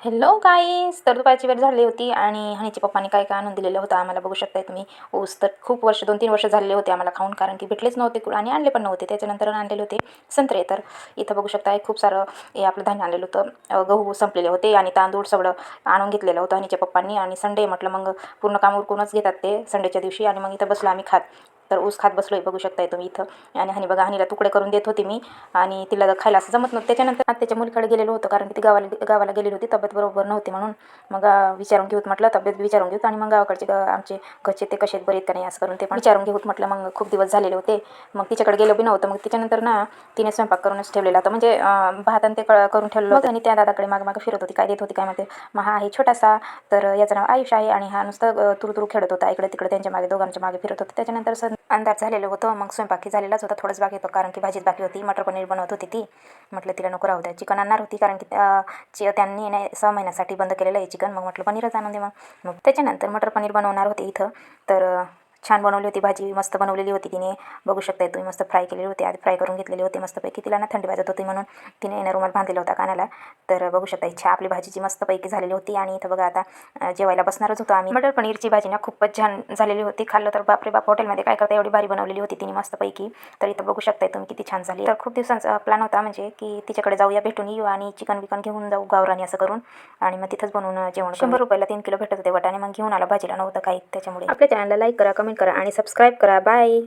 Hello गाईस, तर दुपारची वेळ झाली होती आणि हनीच्या पप्पांनी काय काय आणून दिलेलं होतं आम्हाला. बघू शकताय तुम्ही. ऊस तर खूप वर्ष 2-3 वर्ष झालेले होते आम्हाला खाऊन, कारण की भेटलेच नव्हते आणि आणले पण नव्हते. त्याच्यानंतर आणलेले होते संत्रे. तर इथं बघू शकताय खूप सारं हे आपलं धान्य आणलेलं होतं. गहू संपलेले होते आणि तांदूळ सगळं आणून घेतलेलं होतं हनीच्या पप्पांनी. आणि संडे म्हटलं मग पूर्ण काम उरकूनच घेतात ते संडेच्या दिवशी. आणि मग इथं बसलो आम्ही खात. तर ऊस खात बसलोय बघू शकताय तुम्ही इथं. आणि हनी बघा, हनीला तुकडे करून देत होते मी आणि तिला खायला असं जमत नव्हतं. त्याच्यानंतर आत्याच्या मुलीकडे गेलेलो होतो, कारण की ती गावाला गेलेली होती, तब्येत बरोबर नव्हती म्हणून. मग विचारून घेऊत म्हटलं, तब्येत विचारून घेऊत आणि मग गावाकडचे आमचे घरचे ते कसे बरे आहेत का नाही असं करून ते पण विचारून घेऊत म्हटलं. मग खूप दिवस झालेले होते, मग तिच्याकडे गेलो बी नव्हतं. मग त्याच्यानंतर ना तिने स्वयंपाक करूनच ठेवलेला होता, म्हणजे भात आणि ते करून ठेवलेलं होतं. आणि त्या दादाकडे मागं फिरत होती, काय देत होती काय माहिती. मग हा आहे छोटासा, तर याचं नाव आयुष आहे आणि हा नुसतं तुरु खेळत होता इकडे तिकडे, त्यांच्या मागे दोघांच्या मागे फिरत होतं. त्याच्यानंतर अंदाज झालेलं होतं. मग स्वयंपाकी झालेलाच होता, थोडंच बाकी होतं, कारण की भाजीच बाकी होती. मटर पनीर बनवत होती ती. म्हटलं तिला नको राहू द्या, चिकन आणणार होती, कारण की त्यांनी नाही 6 महिन्यासाठी बंद केलेलं आहे चिकन. मग म्हटलं पनीरच आणून दे. मग त्याच्यानंतर मटर पनीर बनवणार होते इथं. तर छान बनवली होती भाजी, मस्त बनवलेली होती तिने. बघू शकताय तुम्ही, मस्त फ्राय केलेली होती. आधी फ्राय करून घेतलेली होती मस्तपैकी. तिला ना थंडी वाजत होती म्हणून तिने रुमाल बांधलेला होता कानाला. तर बघू शकता इच्छा आपली भाजीची मस्तपैकी झालेली होती. आणि इथं बघा आता जेवायला बसणारच होतो आम्ही. मटर पनीरची भाजी ना खूपच छान झालेली होती. खाल्लं तर बापरे बाप, हॉटेलमध्ये काय करता एवढी भारी बनवलेली होती तिने मस्तपैकी. तर इथं बघू शकताय तुम्ही किती छान झाली. तर खूप दिवसांचा प्लॅन होता, म्हणजे की तिच्याकडे जाऊया, भेटून येऊ आणि चिकन बिकन घेऊन जाऊ गावरानी असं करून. आणि मग तिथंच बनवून जेवण. 100 रुपयाला 3 किलो भेटत होते वाटाणे. मग घेऊन आला, भाजीला नव्हतं काही. त्याच्यामुळे आपल्या चॅनलला लाईक करा, कमेंट करा आणि सबस्क्राईब करा. बाय.